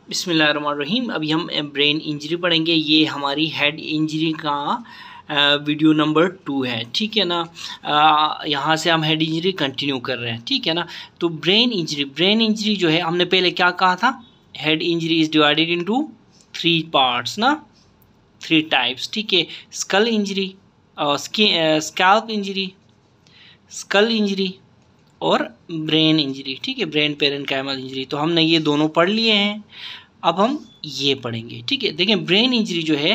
बिस्मिल्लाहिर्रहमानिर्रहीम। अभी हम ब्रेन इंजरी पढ़ेंगे। ये हमारी हेड इंजरी का वीडियो नंबर 2 है, ठीक है ना। यहाँ से हम हेड इंजरी कंटिन्यू कर रहे हैं, ठीक है ना। तो ब्रेन इंजरी जो है, हमने पहले क्या कहा था, head injury is divided into 3 parts ना, 3 टाइप्स, ठीक है। Skull injury, scalp injury, skull injury और ब्रेन इंजरी, ठीक है, ब्रेन पेरेन्काइमल इंजरी। तो हमने ये दोनों पढ़ लिए हैं, अब हम ये पढ़ेंगे, ठीक है। देखें, ब्रेन इंजरी जो है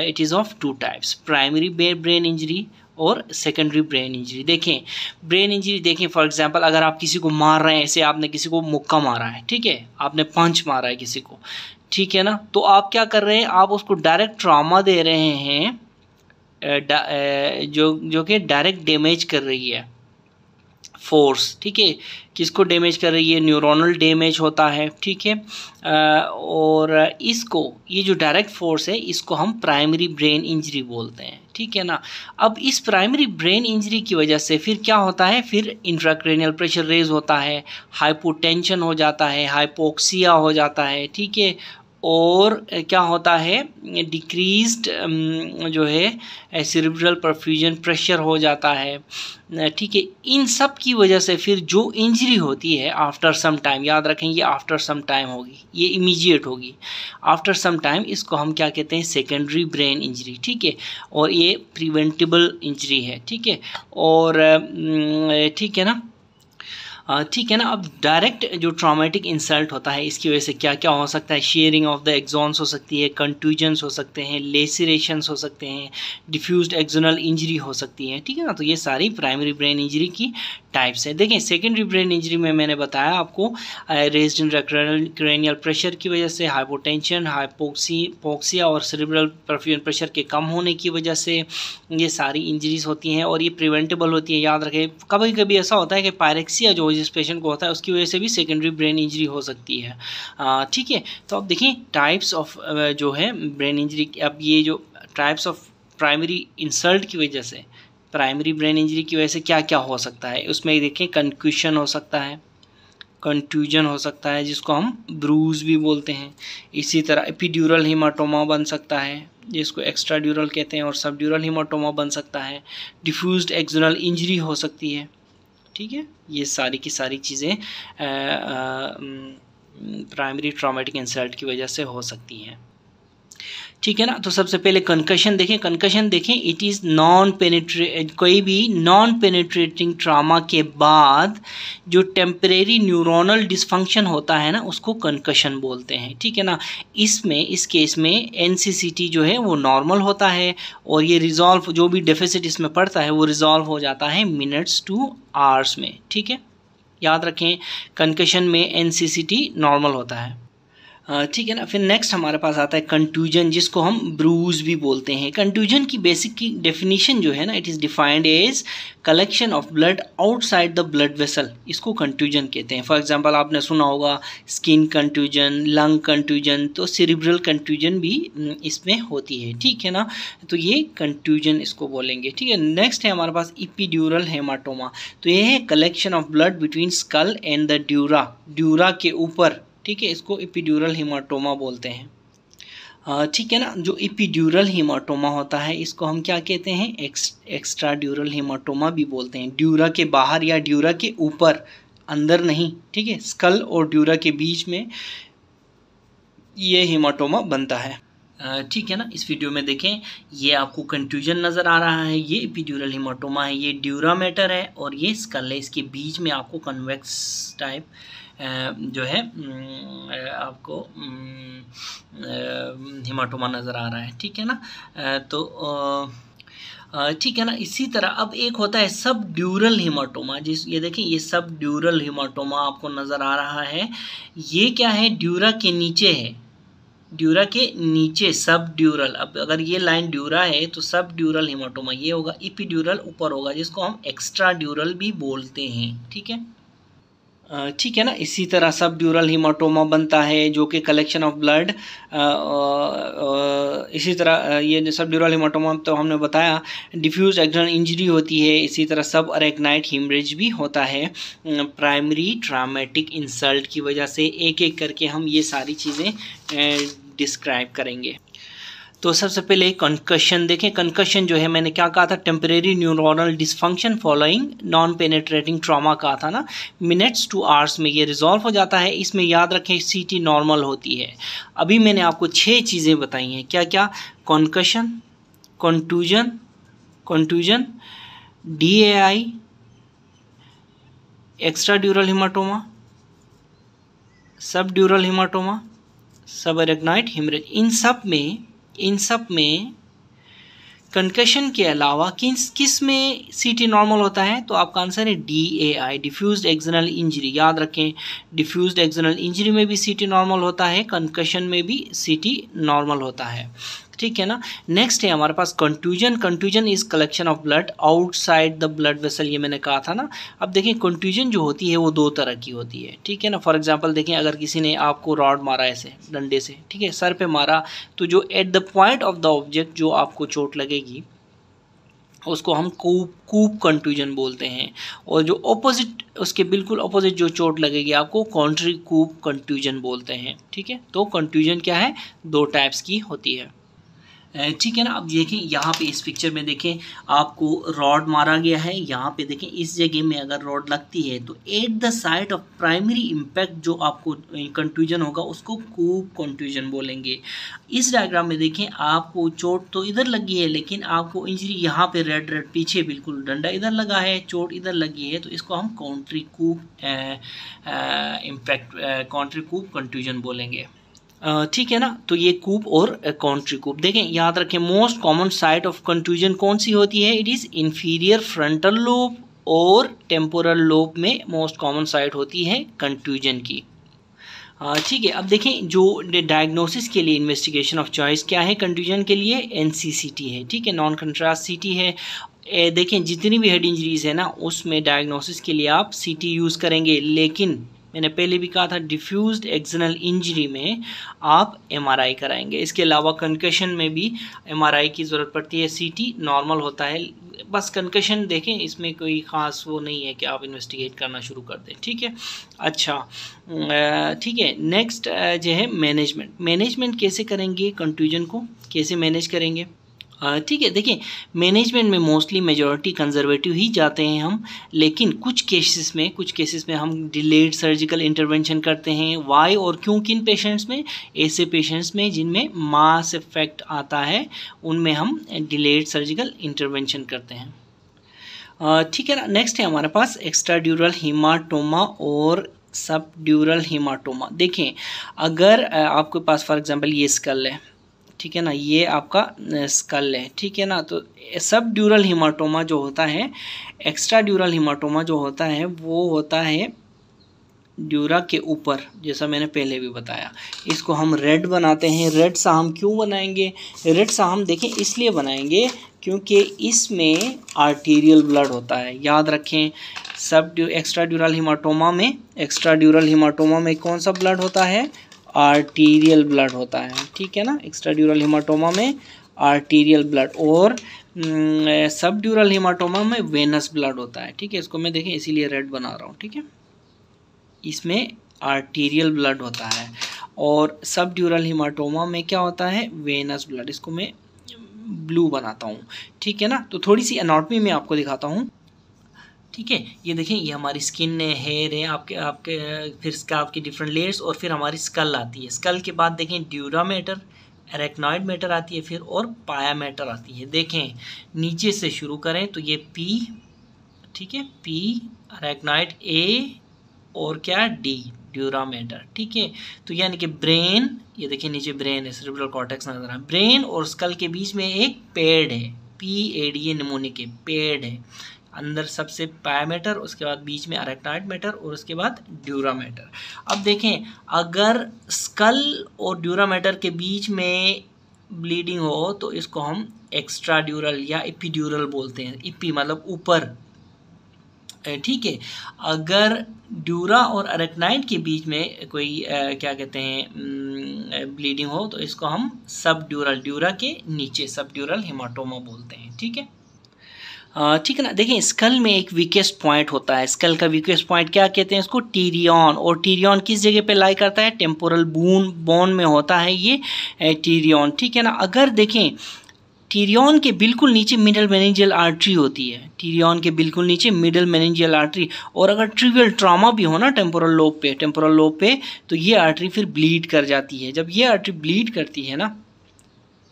it is of 2 types, primary brain injury और सेकेंडरी ब्रेन इंजरी। देखें ब्रेन इंजरी, देखें फॉर एग्जांपल अगर आप किसी को मार रहे हैं, ऐसे आपने किसी को मुक्का मारा है, ठीक है, आपने पंच मारा है किसी को, ठीक है ना, तो आप क्या कर रहे हैं, आप उसको डायरेक्ट ट्रॉमा दे रहे हैं, जो कि डायरेक्ट डैमेज कर रही है फोर्स, ठीक है। किसको डैमेज कर रही है, न्यूरोनल डैमेज होता है, ठीक है। और इसको, ये जो डायरेक्ट फोर्स है, इसको हम प्राइमरी ब्रेन इंजरी बोलते हैं, ठीक है ना। अब इस प्राइमरी ब्रेन इंजरी की वजह से फिर क्या होता है, फिर इंट्राक्रैनियल प्रेशर रेज होता है, हाइपोटेंशन हो जाता है, हाइपोक्सिया हो जाता है, ठीक है। और क्या होता है, डिक्रीज्ड जो है सेरेब्रल परफ्यूजन प्रेशर हो जाता है, ठीक है। इन सब की वजह से फिर जो इंजरी होती है आफ्टर सम टाइम, याद रखें ये आफ्टर सम टाइम होगी, ये इमीडिएट होगी, आफ्टर सम टाइम इसको हम क्या कहते हैं, सेकेंडरी ब्रेन इंजरी, ठीक है। और ये प्रिवेंटेबल इंजरी है, ठीक है। और ठीक है ना, ठीक है ना। अब डायरेक्ट जो ट्रॉमेटिक इंसल्ट होता है, इसकी वजह से क्या क्या हो सकता है, शेयरिंग ऑफ द एक्सॉन्स हो सकती है, कंट्यूजन्स हो सकते हैं, लेसिरेशंस हो सकते हैं, डिफ्यूज्ड एक्सोनल इंजरी हो सकती है, ठीक है ना। तो ये सारी प्राइमरी ब्रेन इंजरी की टाइप्स है। देखें सेकेंडरी ब्रेन इंजरी में मैंने बताया आपको, रेज्ड इंट्राक्रैनियल प्रेशर की वजह से, हाइपोटेंशन, हाइपोक्सिया और सेरेब्रल परफ्यूजन प्रेशर के कम होने की वजह से ये सारी इंजरीज होती हैं, और ये प्रिवेंटेबल होती है। याद रखें, कभी कभी ऐसा होता है कि पायरेक्सिया जो जिस पेशेंट को होता है, उसकी वजह से भी सेकेंडरी ब्रेन इंजरी हो सकती है, ठीक है। तो अब देखें टाइप्स ऑफ जो है ब्रेन इंजरी। अब ये जो टाइप्स ऑफ प्राइमरी इंसल्ट की वजह से, प्राइमरी ब्रेन इंजरी की वजह से क्या क्या हो सकता है, उसमें देखें कंक्यूशन हो सकता है, कंट्यूजन हो सकता है जिसको हम ब्रूज भी बोलते हैं। इसी तरह एपिड्यूरल हीमाटोमा बन सकता है जिसको एक्स्ट्राड्यूरल कहते हैं, और सबड्यूरल हीमाटोमा बन सकता है, डिफ्यूज्ड एक्सोनल इंजरी हो सकती है, ठीक है। ये सारी की सारी चीज़ें प्राइमरी ट्रॉमेटिक इंसल्ट की वजह से हो सकती हैं, ठीक है ना। तो सबसे पहले कंकशन देखें, कंकशन देखें, इट इज़ कोई भी नॉन पेनिट्रेटिंग ट्रामा के बाद जो टेम्परेरी न्यूरोनल डिसफंक्शन होता है ना, उसको कंकशन बोलते हैं, ठीक है ना। इस केस में एनसीसीटी जो है वो नॉर्मल होता है, और ये रिजॉल्व, जो भी डेफिसिट इसमें पड़ता है वो रिजॉल्व हो जाता है मिनट्स टू आवर्स में, ठीक है। याद रखें कंकशन में एनसीसीटी नॉर्मल होता है, ठीक है ना। फिर नेक्स्ट हमारे पास आता है कंट्यूजन, जिसको हम ब्रूज भी बोलते हैं। कंट्यूजन की बेसिक की डेफिनेशन जो है ना, it is defined as collection of blood outside the blood vessel, इसको कंट्यूजन कहते हैं। फॉर एग्जांपल आपने सुना होगा स्किन कंट्यूजन, लंग कंट्यूजन, तो सेरिब्रल कंट्यूजन भी इसमें होती है, ठीक है ना। तो ये कंट्यूजन इसको बोलेंगे, ठीक है। नेक्स्ट है हमारे पास एपिड्यूरल हेमाटोमा। तो ये है collection of blood between skull and the dura के ऊपर, ठीक है, इसको एपिड्यूरल हीमाटोमा बोलते हैं, ठीक है ना। जो एपिड्यूरल हीमाटोमा होता है इसको हम क्या कहते हैं, एक्स्ट्राड्यूरल हीमाटोमा भी बोलते हैं। ड्यूरा के बाहर या ड्यूरा के ऊपर, अंदर नहीं, ठीक है, स्कल और ड्यूरा के बीच में ये हीमाटोमा बनता है, ठीक है ना। इस वीडियो में देखें, ये आपको कंट्यूजन नज़र आ रहा है, ये एपिड्यूरल हीमाटोमा है, ये ड्यूरा मैटर है, और ये स्कल है। इसके बीच में आपको कन्वेक्स टाइप जो है आपको हीमाटोमा नज़र आ रहा है, ठीक है ना। तो ठीक है ना। इसी तरह अब एक होता है सब ड्यूरल हीमाटोमा, ये देखें, ये सब ड्यूरल हीमाटोमा आपको नज़र आ रहा है। ये क्या है, ड्यूरा के नीचे है, ड्यूरा के नीचे सब ड्यूरल। अब अगर ये लाइन ड्यूरा है तो सब ड्यूरल हीमाटोमा ये होगा, एपिड्यूरल ऊपर होगा, जिसको हम एक्स्ट्रा ड्यूरल भी बोलते हैं, ठीक है। ठीक है ना। इसी तरह सब ड्यूरल हीमाटोमा बनता है जो कि कलेक्शन ऑफ ब्लड। इसी तरह ये सब ड्यूरल हीमाटोमा तो हमने बताया। डिफ्यूज एक्सटर्नल इंजरी होती है। इसी तरह सब अरेक्नाइड हेमरेज भी होता है प्राइमरी ट्रॉमेटिक इंसल्ट की वजह से। एक एक करके हम ये सारी चीज़ें डिस्क्राइब करेंगे। तो सबसे पहले कंकशन देखें। कंकशन जो है मैंने क्या कहा था, temporary neuronal dysfunction following non penetrating trauma कहा था ना। मिनट्स टू आवर्स में ये रिजॉल्व हो जाता है। इसमें याद रखें सीटी नॉर्मल होती है। अभी मैंने आपको 6 चीज़ें बताई हैं। क्या क्या? Concussion, contusion, DAI, extra ड्यूरल haematoma, सब ड्यूरल हीमाटोमा, सब अरेक्नाइड हेमरेज। इन सब में कंकशन के अलावा किस में सीटी नॉर्मल होता है? तो आपका आंसर है DAI, डिफ्यूज्ड एक्सटर्नल इंजरी। याद रखें, डिफ्यूज्ड एक्सटर्नल इंजरी में भी सीटी नॉर्मल होता है, कंकशन में भी सीटी नॉर्मल होता है। ठीक है ना। नेक्स्ट है हमारे पास contusion. Contusion is collection of blood outside the blood vessel, ये मैंने कहा था ना। अब देखें कंटूजन जो होती है वो 2 तरह की होती है। ठीक है ना। फॉर एग्जांपल देखें, अगर किसी ने आपको रॉड मारा ऐसे डंडे से, ठीक है, सर पे मारा, तो जो at the point of the object जो आपको चोट लगेगी उसको हम कूप कंटूजन बोलते हैं। और जो ऑपोजिट, उसके बिल्कुल ऑपोजिट जो चोट लगेगी आपको, कॉन्ट्री कूप कंटूजन बोलते हैं। ठीक है। तो कंटूजन क्या है? 2 टाइप्स की होती है। ठीक है ना। अब देखें यहाँ पे इस पिक्चर में देखें, आपको रॉड मारा गया है। यहाँ पे देखें इस जगह में अगर रॉड लगती है तो at the site of primary impact जो आपको कंटूजन होगा उसको कूप कंटूजन बोलेंगे। इस डायग्राम में देखें, आपको चोट तो इधर लगी है लेकिन आपको इंजरी यहाँ पे रेड पीछे, बिल्कुल डंडा इधर लगा है, चोट इधर लगी है, तो इसको हम कॉन्ट्री कूप इम्पैक्ट, कॉन्ट्री कूप कंटूजन बोलेंगे। ठीक है ना। तो ये कूप और कॉन्ट्री कूप। देखें, याद रखें, most common site of contusion कौन सी होती है? It is inferior frontal lobe और टेम्पोरल लोब में मोस्ट कॉमन साइट होती है कंटूजन की। ठीक है। अब देखें, जो डायग्नोसिस के लिए इन्वेस्टिगेशन ऑफ चॉइस क्या है कंटूजन के लिए? NCCT है। ठीक है, नॉन कंट्रास्ट CT है। देखें, जितनी भी हेड इंजरीज है ना, उसमें डायग्नोसिस के लिए आप CT यूज़ करेंगे, लेकिन मैंने पहले भी कहा था डिफ्यूज्ड एक्सटर्नल इंजरी में आप MRI कराएंगे। इसके अलावा कंकशन में भी MRI की ज़रूरत पड़ती है। CT नॉर्मल होता है। बस कंकशन देखें, इसमें कोई ख़ास वो नहीं है कि आप इन्वेस्टिगेट करना शुरू कर दें। ठीक है। अच्छा, ठीक है। नेक्स्ट जो है मैनेजमेंट कैसे करेंगे? कंटूजन को कैसे मैनेज करेंगे? ठीक है। देखिए, मैनेजमेंट में मोस्टली मेजॉरिटी कंजर्वेटिव ही जाते हैं हम, लेकिन कुछ केसेस में हम डिलेड सर्जिकल इंटरवेंशन करते हैं। वाई और क्यों? किन पेशेंट्स में? ऐसे पेशेंट्स में जिनमें मास इफेक्ट आता है, उनमें हम डिलेड सर्जिकल इंटरवेंशन करते हैं। ठीक है ना। नेक्स्ट है हमारे पास एक्स्ट्राड्यूरल हीमाटोमा और सब ड्यूरल हीमाटोमा। देखें, अगर आपके पास फॉर एग्जांपल ये स्कल है, ठीक है ना, ये आपका स्कल है, ठीक है ना, तो सब ड्यूरल हीमाटोमा जो होता है, एक्स्ट्रा ड्यूरल हीमाटोमा जो होता है वो होता है ड्यूरा के ऊपर, जैसा मैंने पहले भी बताया। इसको हम रेड बनाते हैं। रेड सा हम क्यों बनाएंगे? रेड सा हम देखें इसलिए बनाएंगे क्योंकि इसमें आर्टीरियल ब्लड होता है। याद रखें, एक्स्ट्रा ड्यूरल हीमाटोमा में कौन सा ब्लड होता है? आर्टीरियल ब्लड होता है। ठीक है ना। एक्स्ट्रा ड्यूरल हीमाटोमा में आर्टीरियल ब्लड और सब ड्यूरल हीमाटोमा में वेनस ब्लड होता है। ठीक है। इसको मैं देखें इसीलिए रेड बना रहा हूँ। ठीक है। इसमें आर्टीरियल ब्लड होता है और सब ड्यूरल हीमाटोमा में क्या होता है? Venous blood. इसको मैं ब्लू बनाता हूँ। ठीक है ना। तो थोड़ी सी एनाटॉमी में आपको दिखाता हूँ। ठीक है। ये देखें, ये हमारी स्किन है, हेयर है, आपके फिर स्कैल्प की डिफरेंट लेयर्स, और फिर हमारी स्कल आती है। स्कल के बाद देखें ड्यूरा मैटर, एरेक्नॉइड मैटर आती है, फिर और पाया मैटर आती है। देखें, नीचे से शुरू करें तो ये P, ठीक है, P, एरेक्नॉइड A और क्या? D, dura mater. ठीक है। तो यानी कि ब्रेन, ये देखिए नीचे ब्रेन है, सेरेब्रल कॉर्टेक्स नजर आ रहा है। ब्रेन और स्कल के बीच में एक पेड है, PAD, ये निमोनिक है, पेड है। अंदर सबसे पाया मैटर, उसके बाद बीच में अरेक्नॉइड मैटर और उसके बाद ड्यूरा मैटर। अब देखें, अगर स्कल और ड्यूरा मैटर के बीच में ब्लीडिंग हो तो इसको हम एक्स्ट्रा ड्यूरल या एपिड्यूरल बोलते हैं। इपी मतलब ऊपर, ठीक है। अगर ड्यूरा और अरेक्नाइड के बीच में कोई क्या कहते हैं ब्लीडिंग हो तो इसको हम सब ड्यूरल, ड्यूरा के नीचे सब ड्यूरल हेमाटोमा बोलते हैं। ठीक है, ठीक है ना। देखिए स्कल में एक वीकेस्ट पॉइंट होता है, स्कल का वीकेस्ट पॉइंट क्या कहते हैं इसको, टीरियन। और टीरियन किस जगह पे लाई करता है, टेम्पोरल बोन में होता है ये टीरियन। ठीक है ना। अगर देखें टीरियन के बिल्कुल नीचे मिडल मेनिंजियल आर्टरी होती है, टीरियन के बिल्कुल नीचे मिडल मेनिंजियल आर्टरी, और अगर ट्रिवियल ट्रॉमा भी हो ना टेम्पोरल लोब पे तो ये आर्टरी फिर ब्लीड कर जाती है। जब ये आर्टरी ब्लीड करती है ना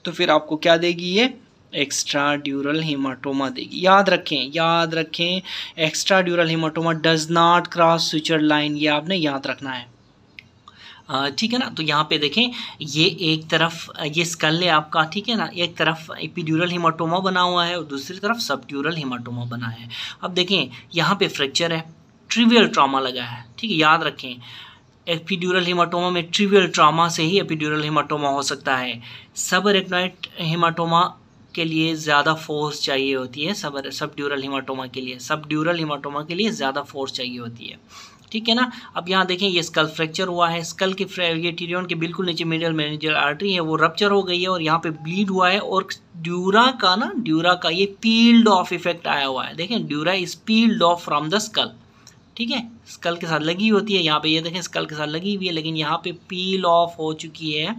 तो फिर आपको क्या देगी, ये एक्स्ट्रा ड्यूरल हेमाटोमा देगी। याद रखें extra ड्यूरल haematoma does not cross suture line, ये आपने याद रखना है। ठीक है ना। तो यहाँ पे देखें ये एक तरफ ये स्कल है आपका, ठीक है ना, एक तरफ एपिड्यूरल हेमाटोमा बना हुआ है और दूसरी तरफ सबड्यूरल हेमाटोमा बना है। अब देखें यहाँ पे फ्रैक्चर है, ट्रिवियल ट्रॉमा लगा है। ठीक है, याद रखें एपिड्यूरल हेमाटोमा में ट्रिवियल ट्रॉमा से ही एपिड्यूरल हेमाटोमा हो सकता है। सब अरेक्नॉइड हेमाटोमा के लिए ज़्यादा फोर्स चाहिए होती है, सब ड्यूरल हेमाटोमा के लिए ज़्यादा फोर्स चाहिए होती है। ठीक है ना। अब यहाँ देखें ये स्कल फ्रैक्चर हुआ है, स्कल के ये टीरियन के बिल्कुल नीचे मिडल मेनिंजियल आर्टरी है वो रप्चर हो गई है और यहाँ पे ब्लीड हुआ है, और ड्यूरा का ये पील्ड ऑफ इफेक्ट आया हुआ है। देखें dura is peeled of from the skull. ठीक है, स्कल के साथ लगी होती है, यहाँ पे ये देखें स्कल के साथ लगी हुई है, लेकिन यहाँ पे पील ऑफ हो चुकी है।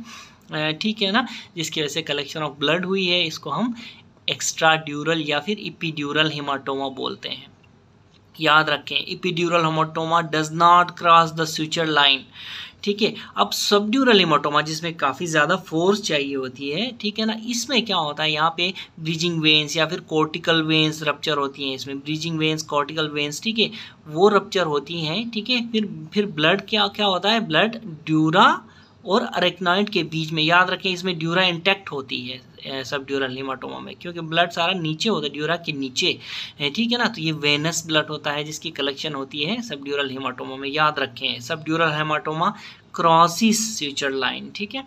ठीक है ना, जिसकी वजह से कलेक्शन ऑफ ब्लड हुई है। इसको हम एक्स्ट्रा ड्यूरल या फिर एपिड्यूरल हेमाटोमा बोलते हैं। याद रखें epidural haematoma does not cross the suture line. ठीक है। अब सबड्यूरल हेमाटोमा जिसमें काफ़ी ज़्यादा फोर्स चाहिए होती है, ठीक है ना, इसमें क्या होता है, यहाँ पे ब्रीजिंग वेन्स या फिर कॉर्टिकल वेन्स रप्चर होती हैं। इसमें ब्रीजिंग वेन्स, कॉर्टिकल वेन्स, ठीक है, वो रप्चर होती हैं। ठीक है, फिर ब्लड क्या होता है, ब्लड ड्यूरा और अरेक्नॉइड के बीच में, याद रखें इसमें ड्यूरा इंटैक्ट होती है सबड्यूरल हेमाटोमा में, क्योंकि ब्लड सारा नीचे होता है ड्यूरा के नीचे। ठीक है ना। तो ये वेनस ब्लड होता है जिसकी कलेक्शन होती है सबड्यूरल हेमाटोमा में। याद रखें subdural haematoma crosses suture line. ठीक है,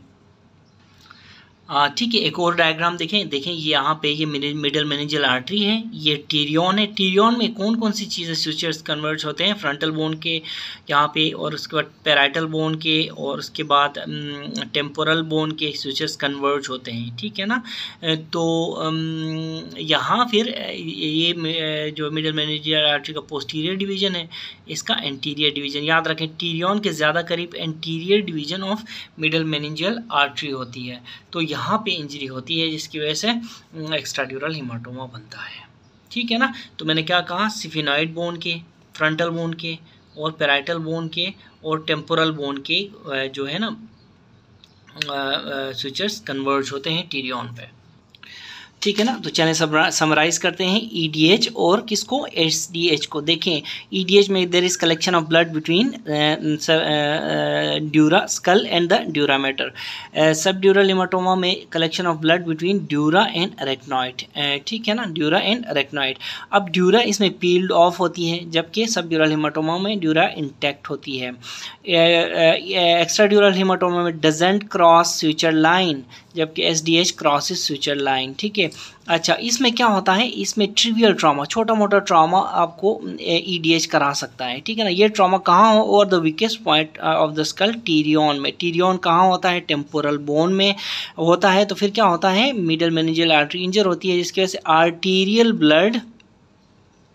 ठीक है। एक और डायग्राम देखें ये यहाँ पे ये मिडल मेनिंजियल आर्टरी है, ये टीरियन है। टीरियन में कौन कौन सी चीज़ें सुचर्स कन्वर्ज होते हैं, फ्रंटल बोन के यहाँ पे, और उसके बाद पैराइटल बोन के, और उसके बाद टेम्पोरल बोन के सुचर्स कन्वर्ज होते हैं। ठीक है ना। तो यहाँ फिर ये जो मिडल मेनिंजियल आर्टरी का पोस्टीरियर डिवीजन है, इसका एंटीरियर डिवीजन। याद रखें टीरियन के ज़्यादा करीब anterior division of middle meningeal artery होती है। तो यहाँ पे इंजरी होती है जिसकी वजह से एक्स्ट्राड्यूरल हेमाटोमा बनता है। ठीक है ना। तो मैंने क्या कहा, सिफिनॉइड बोन के, फ्रंटल बोन के, और पैराइटल बोन के, और टेम्पोरल बोन के जो है ना सुचर्स कन्वर्ज होते हैं टीरियन पे। ठीक है ना। तो चलें समराइज करते हैं ईडीएच और किसको, एसडीएच को। देखें ईडीएच में there is collection of blood between dura skull and the dura mater. Subdural haematoma में collection of blood between dura and arachnoid. ठीक है ना, ड्यूरा एंड अरेक्नॉइड। अब ड्यूरा इसमें पील्ड ऑफ होती है, जबकि सबड्यूरल हेमाटोमा में ड्यूरा इंटैक्ट होती है। एक्स्ट्राड्यूरल हेमाटोमा में डजंट क्रॉस सुचर लाइन, जबकि एसडीएच क्रॉसेस सुचर लाइन। ठीक है। अच्छा, इसमें क्या होता है, इसमें ट्रिवियल ट्रॉमा, छोटा मोटा ट्रॉमा आपको ईडीएच करा सकता है। ठीक है ना। ये ट्रॉमा कहाँ हो, और the weakest point of the school Tyrion में। टीरियन कहाँ होता है, टेम्पोरल बोन में होता है। तो फिर क्या होता है, मिडल मेनिंजियल आर्टरी इंजर होती है, जिसकी वजह से आर्टीरियल ब्लड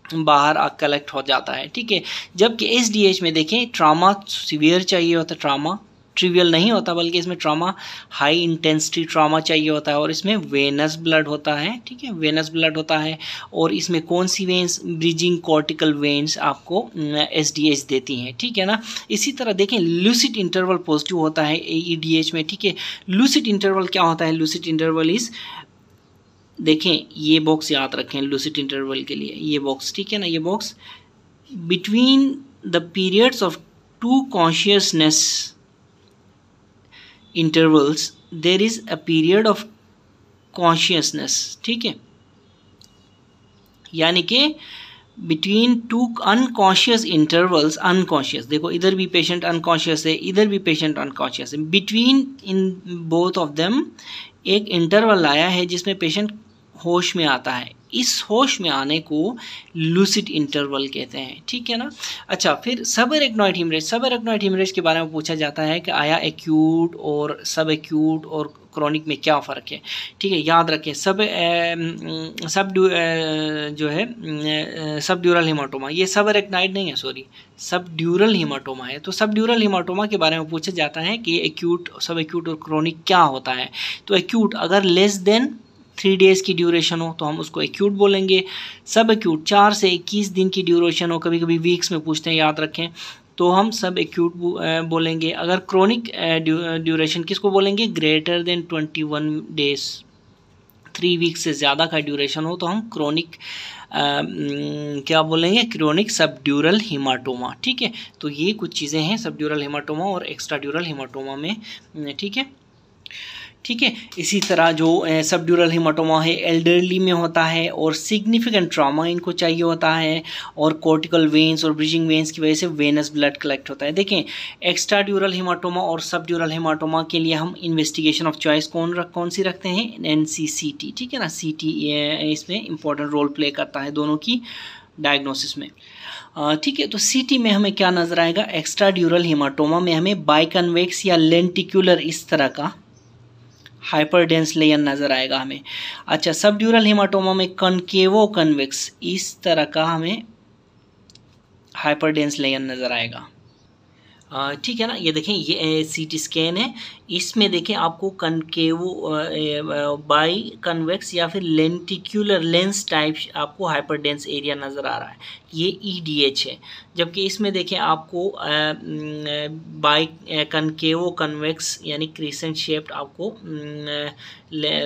बाहर कलेक्ट हो जाता है। ठीक है। जबकि एसडीएच में देखें ट्रॉमा सीवियर चाहिए होता है, ट्रॉमा ट्रिवियल नहीं होता, बल्कि इसमें ट्रॉमा हाई इंटेंसिटी ट्रॉमा चाहिए होता है, और इसमें वेनस ब्लड होता है। ठीक है, वेनस ब्लड होता है। और इसमें कौन सी वेन्स, ब्रिजिंग कॉर्टिकल वेन्स आपको एसडीएच देती हैं। ठीक है ना। इसी तरह देखें लूसिड इंटरवल पॉजिटिव होता है ईडीएच में। ठीक है, लूसिड इंटरवल क्या होता है, लूसिड इंटरवल इज, देखें ये बॉक्स याद रखें लूसिड इंटरवल के लिए, ये बॉक्स, ठीक है ना, ये box between the periods of two consciousness intervals there is a period of consciousness। ठीक है, यानी कि between two unconscious intervals, unconscious, देखो इधर भी पेशेंट अनकॉन्शियस है, इधर भी पेशेंट अनकॉन्शियस है, between in both of them एक इंटरवल आया है जिसमें पेशेंट होश में आता है। इस होश में आने को लूसिड इंटरवल कहते हैं, ठीक है ना। अच्छा, फिर सब एरेक्नॉइड हेमरेज के बारे में पूछा जाता है कि आया एक्यूट और सब एक्यूट और क्रॉनिक में क्या फ़र्क है, ठीक है। याद रखें, सब ड्यूरल हेमाटोमा, ये सब एरेक्नॉइड नहीं है, सॉरी, सब ड्यूरल हेमाटोमा है। तो सब ड्यूरल हेमाटोमा के बारे में पूछा जाता है कि एक्यूट, सब एक्यूट और क्रॉनिक क्या होता है। तो एक्यूट अगर लेस देन 3 डेज़ की ड्यूरेशन हो तो हम उसको एक्यूट बोलेंगे। सब एक्यूट 4 से 21 दिन की ड्यूरेशन हो, कभी कभी वीक्स में पूछते हैं, याद रखें, तो हम सब एक्यूट बोलेंगे। अगर क्रोनिक ड्यूरेशन किसको बोलेंगे, ग्रेटर देन 21 डेज, 3 वीक से ज़्यादा का ड्यूरेशन हो तो हम क्रोनिक क्या बोलेंगे, क्रोनिक सबड्यूरल हेमाटोमा, ठीक है। तो ये कुछ चीज़ें हैं सबड्यूरल हेमाटोमा और एक्स्ट्रा ड्यूरल हेमाटोमा में, ठीक है, ठीक है। इसी तरह जो सबड्यूरल हेमाटोमा है एल्डरली में होता है और सिग्निफिकेंट ट्रॉमा इनको चाहिए होता है, और कॉर्टिकल वेन्स और ब्रिजिंग वेन्स की वजह से वेनस ब्लड कलेक्ट होता है। देखें, एक्स्ट्रा ड्यूरल हेमाटोमा और सबड्यूरल हेमाटोमा के लिए हम इन्वेस्टिगेशन ऑफ चॉइस कौन सी रखते हैं, NCCT, ठीक है ना। CT इसमें इंपॉर्टेंट रोल प्ले करता है दोनों की डायग्नोसिस में, ठीक है। तो CT में हमें क्या नज़र आएगा, एक्स्ट्रा ड्यूरल हेमाटोमा में हमें बाइकन्वेक्स या लेंटिकुलर इस तरह का हाइपरडेंस लेयर नज़र आएगा हमें। अच्छा, सबड्यूरल हेमाटोमा में कनकेवो कन्वेक्स इस तरह का हमें हाइपरडेंस लेयर नज़र आएगा, ठीक है ना। ये देखें, ये CT स्कैन है, इसमें देखें आपको कनकेवो बाई कन्वेक्स या फिर लेंटिक्यूलर लेंस टाइप आपको हाइपरडेंस एरिया नज़र आ रहा है, ये EDH है। जबकि इसमें देखें आपको बाई कनकेवो कन्वेक्स यानी क्रिसेंट शेप्ड आपको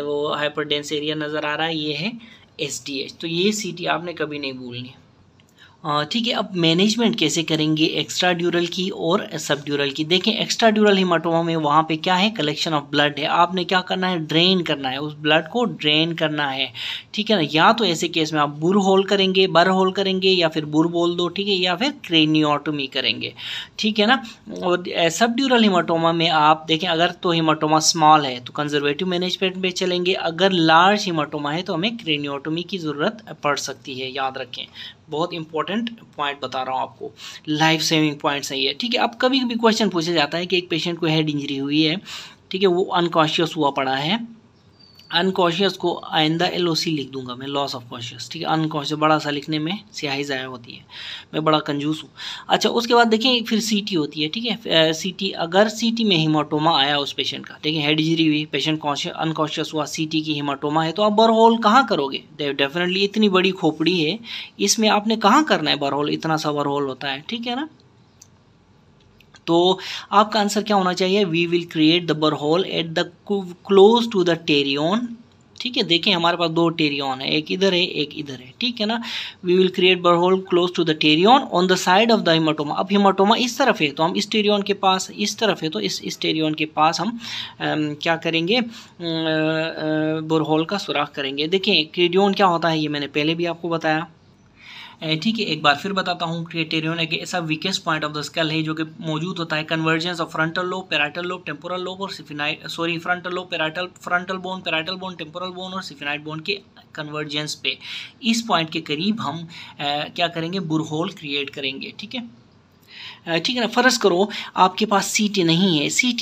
वो हाइपरडेंस एरिया नज़र आ रहा है, ये है SDH। तो ये CT आपने कभी नहीं भूलनी, ठीक है। अब मैनेजमेंट कैसे करेंगे एक्स्ट्रा ड्यूरल की और सब ड्यूरल की। देखें, एक्स्ट्रा ड्यूरल हेमाटोमा में वहाँ पे क्या है, कलेक्शन ऑफ ब्लड है, आपने क्या करना है, ड्रेन करना है, उस ब्लड को ड्रेन करना है, ठीक है ना। या तो ऐसे केस में आप बुर होल करेंगे या फिर बुर बोल दो, ठीक है, या फिर क्रेनियोटोमी करेंगे, ठीक है ना। और सब ड्यूरल हेमाटोमा में आप देखें, अगर तो हेमाटोमा स्मॉल है तो कंजर्वेटिव मैनेजमेंट में चलेंगे, अगर लार्ज हेमाटोमा है तो हमें क्रेनियोटोमी की ज़रूरत पड़ सकती है, याद रखें। बहुत इंपॉर्टेंट पॉइंट बता रहा हूँ आपको, लाइफ सेविंग पॉइंट्स है ये, ठीक है। अब कभी कभी क्वेश्चन पूछा जाता है कि एक पेशेंट को हेड इंजरी हुई है, ठीक है, वो अनकॉन्शियस हुआ पड़ा है, अनकॉन्शियस को आइंदा LOC लिख दूंगा मैं, लॉस ऑफ कॉन्शियस, ठीक है। अनकॉन्शियस बड़ा सा लिखने में स्याही ज़ाया होती है, मैं बड़ा कंजूस हूँ। अच्छा, उसके बाद देखें फिर CT होती है, ठीक है। CT, अगर CT में हेमाटोमा आया उस पेशेंट का, ठीक है, हेड इंजरी हुई, पेशेंट अनकॉन्शियस हुआ, CT की हेमाटोमा है, तो आप बरहोल कहाँ करोगे, डेफिनेटली इतनी बड़ी खोपड़ी है, इसमें आपने कहाँ करना है बरहोल, इतना सा बरहोल होता है, ठीक है ना। तो आपका आंसर क्या होना चाहिए, we will create the burr hole at the close to the pterion, ठीक है। देखें, हमारे पास 2 टेरियन है, एक इधर है एक इधर है, ठीक है ना। We will create burr hole close to the pterion on the side of the haematoma. अब हेमाटोमा इस तरफ है तो हम इस टेरियन के पास, इस तरफ है तो इस टेरियन के पास हम क्या करेंगे, बरहोल का सुराख करेंगे। देखें, टेरियन क्या होता है ये मैंने पहले भी आपको बताया, ठीक है। एक बार फिर बताता हूँ, क्राइटेरियन एक ऐसा weakest point of the skull है जो कि मौजूद होता है convergence of frontal lobe, parietal lobe, temporal lobe और frontal lobe, frontal bone, temporal bone और सिफिनाइड बोन के कन्वर्जेंस पे, इस पॉइंट के करीब हम क्या करेंगे, बुरहोल क्रिएट करेंगे, ठीक है, ठीक है ना। फ़र्ज़ करो आपके पास CT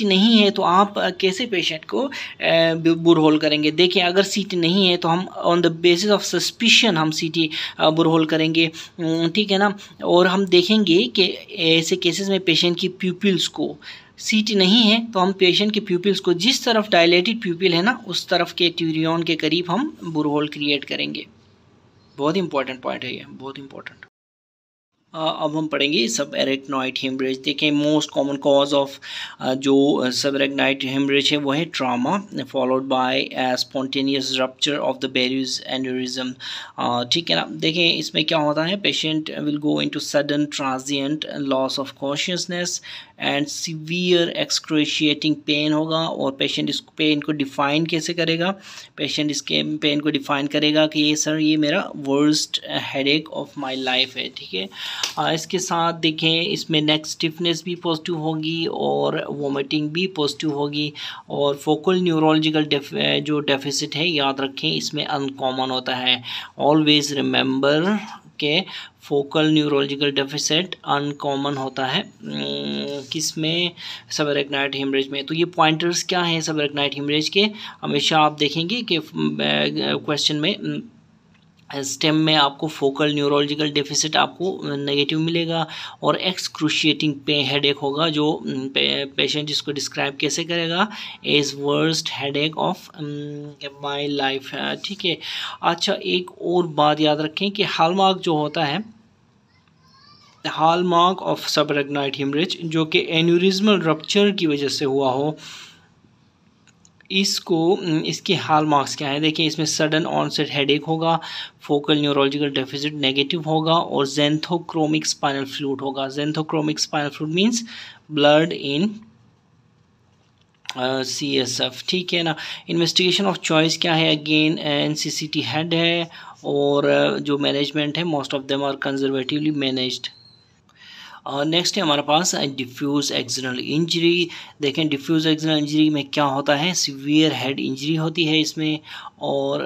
नहीं है तो आप कैसे पेशेंट को बुरहोल करेंगे। देखिए, अगर CT नहीं है तो हम on the basis of suspicion हम CT बुरहोल करेंगे, ठीक है ना। और हम देखेंगे कि ऐसे केसेस में पेशेंट की प्यूपिल्स को, CT नहीं है तो हम पेशेंट के प्यूपिल्स को, जिस तरफ डायलेटेड प्यूपिल है ना उस तरफ के टेरियन के करीब हम बुरहोल क्रिएट करेंगे। बहुत इंपॉर्टेंट पॉइंट है ये, बहुत इंपॉर्टेंट। अब हम पढ़ेंगे सब एरेक्नॉइड हेमरेज। देखें, मोस्ट कॉमन कॉज ऑफ जो सब एरेक्नॉइड हेमरेज है वो है trauma followed by spontaneous rupture of the berry's aneurysm, ठीक है ना। देखें, इसमें क्या होता है, patient will go into sudden transient loss of consciousness and severe excruciating pain होगा। और पेशेंट इस पेन को डिफ़ाइन कैसे करेगा, पेशेंट इसके पेन को डिफ़ाइन करेगा कि ये सर ये मेरा worst headache of my life है, ठीक है। इसके साथ देखें इसमें नेक स्टिफनेस भी पॉजिटिव होगी और वोमिटिंग भी पॉजिटिव होगी। और फोकल न्यूरोलॉजिकल जो डेफिसिट है याद रखें इसमें अनकॉमन होता है। ऑलवेज रिमेंबर के फोकल न्यूरोलॉजिकल डेफिसिट अनकॉमन होता है किसमें, सबरेक्नाइट हेमरेज में। तो ये पॉइंटर्स क्या हैं सबरेक्नाइट हेमरेज के, हमेशा आप देखेंगे कि क्वेश्चन में स्टेम में आपको फोकल न्यूरोलॉजिकल डेफिसिट आपको नेगेटिव मिलेगा और एक्सक्रूशिएटिंग हेडेक होगा, जो पेशेंट इसको डिस्क्राइब कैसे करेगा, as worst headache of my life. ठीक है। अच्छा, एक और बात याद रखें कि हॉलमार्क जो होता है, हॉलमार्क ऑफ सबरेक्नाइट हेमरेज जो कि एन्यूरिज्मल रप्चर की वजह से हुआ हो, इसके हॉलमार्क्स क्या है देखिए। इसमें सडन ऑनसेट हेडेक होगा, फोकल न्यूरोलॉजिकल डेफिसिट नेगेटिव होगा और ज़ेंथोक्रोमिक स्पाइनल फ्लूइड होगा। Xanthochromic spinal fluid means blood in CSF। ठीक है ना। इन्वेस्टिगेशन ऑफ चॉइस क्या है, अगेन NCCT हेड है और जो मैनेजमेंट है most of them are conservatively managed. Next है हमारे पास डिफ्यूज़ एक्सटर्नल इंजरी। देखें डिफ्यूज़ एक्सटर्नल इंजरी में क्या होता है, सीवियर हेड इंजरी होती है इसमें और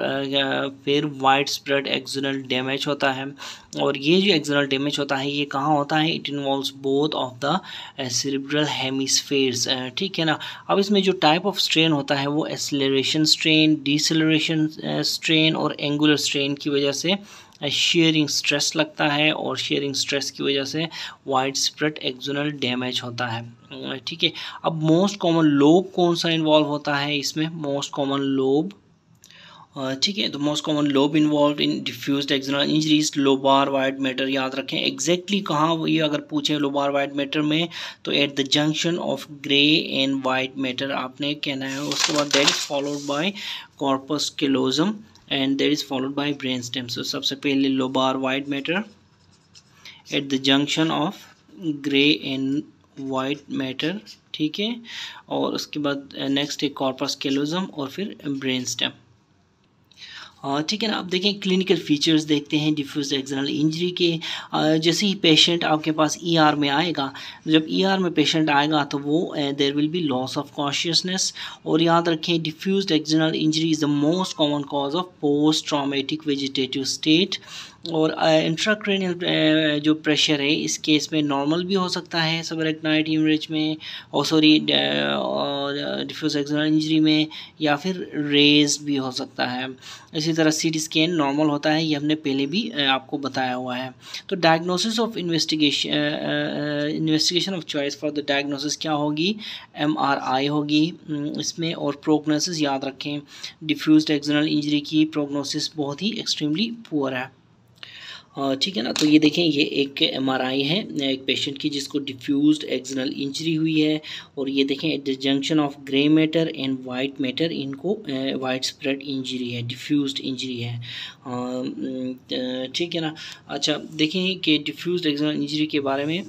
फिर वाइड स्प्रेड एक्सटर्नल डैमेज होता है। और ये जो एक्सटर्नल डैमेज होता है ये कहाँ होता है, it involves both of the cerebral hemispheres. ठीक है ना। अब इसमें जो टाइप ऑफ स्ट्रेन होता है वो एक्सेलरेशन स्ट्रेन, डिसेलरेशन स्ट्रेन और एंगुलर स्ट्रेन की वजह से शेयरिंग स्ट्रेस लगता है और शेयरिंग स्ट्रेस की वजह से वाइड स्प्रेड एक्सटर्नल डैमेज होता है। ठीक है। अब मोस्ट कॉमन लोब कौन सा इन्वॉल्व होता है इसमें, मोस्ट कॉमन लोब। ठीक है। तो most common lobe involve in diffused external injuries lobar wide matter. याद रखें एग्जैक्टली कहाँ ये अगर पूछें लोबार वाइड मैटर में, तो at the junction of grey and white matter आपने कहना है। उसके बाद that is followed by corpus callosum and that is followed by brainstem। So सबसे पहले lobar wide matter at the junction of grey and white matter। ठीक है। और उसके बाद नेक्स्ट है कॉर्पस कैलोजम और फिर ब्रेनस्टेम। ठीक है ना। अब देखें क्लिनिकल फीचर्स देखते हैं डिफ्यूज एक्सटर्नल इंजरी के। जैसे ही पेशेंट आपके पास ER में आएगा, जब ER में पेशेंट आएगा तो वो there will be loss of consciousness. और याद रखें diffused external injury is the most common cause of post traumatic vegetative state. और इंट्राक्रेनियल जो प्रेशर है इस केस में नॉर्मल भी हो सकता है सबरेक्नाइट हेमरेज में, और सॉरी डिफ्यूज एक्सटर्नल इंजरी में, या फिर रेज भी हो सकता है। इसी तरह CT स्कैन नॉर्मल होता है, ये हमने पहले भी आपको बताया हुआ है। तो diagnosis of investigation of choice for the diagnosis क्या होगी, MRI होगी इसमें। और प्रोग्नोसिस याद रखें डिफ्यूज्ड एक्सटर्नल इंजरी की प्रोग्नोसिस बहुत ही एक्सट्रीमली पुअर है। ठीक है ना। तो ये देखें ये एक MRI है एक पेशेंट की जिसको डिफ्यूज्ड एक्सटर्नल इंजरी हुई है, और ये देखें at the junction of grey matter and white matter, इनको वाइड स्प्रेड इंजरी है, डिफ्यूज्ड इंजरी है। ठीक है ना। अच्छा देखें कि डिफ्यूज्ड एक्सटर्नल इंजरी के बारे में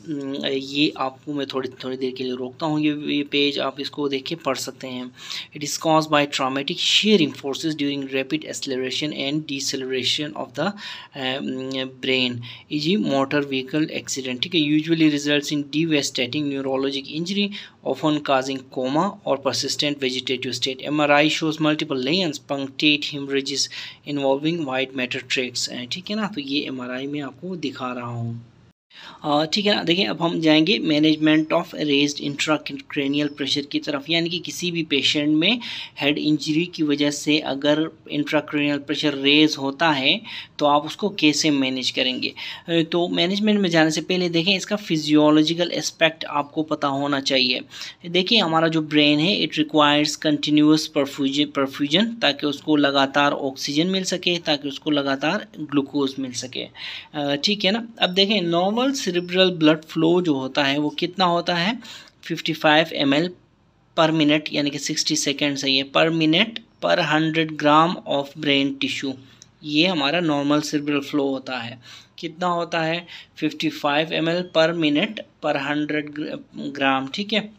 ये आपको मैं थोड़ी देर के लिए रोकता हूँ, ये पेज आप इसको देख के पढ़ सकते हैं। It is caused by traumatic sharing forces during rapid acceleration and deceleration of the brain, e.g. Motor vehicle accident. ठीक है। Usually results in devastating neurologic injury, often causing coma or persistent vegetative state. MRI shows multiple lesions, punctate hemorrhages involving white matter tracts। ठीक है ना। तो ये MRI में आपको दिखा रहा हूँ। ठीक है ना। देखिए अब हम जाएंगे management of raised intracranial pressure की तरफ, यानी कि किसी भी पेशेंट में हेड इंजरी की वजह से अगर इंट्राक्रेनियल प्रेशर रेज होता है तो आप उसको कैसे मैनेज करेंगे। तो मैनेजमेंट में जाने से पहले देखें इसका फिजियोलॉजिकल एस्पेक्ट आपको पता होना चाहिए। देखिए हमारा जो ब्रेन है इट रिक्वायर्स कंटिन्यूस परफ्यूजन ताकि उसको लगातार ऑक्सीजन मिल सके, ताकि उसको लगातार ग्लूकोज मिल सके। ठीक है ना। अब देखें नॉर्मल सेरेब्रल ब्लड फ्लो जो होता है वो कितना होता है, 55 ml पर मिनट, यानी कि 60 सेकेंड है ये, पर मिनट पर 100 ग्राम ऑफ ब्रेन टिश्यू। ये हमारा नॉर्मल सेरेब्रल फ्लो होता है। कितना होता है, 55 ml पर मिनट पर 100 ग्राम। ठीक है।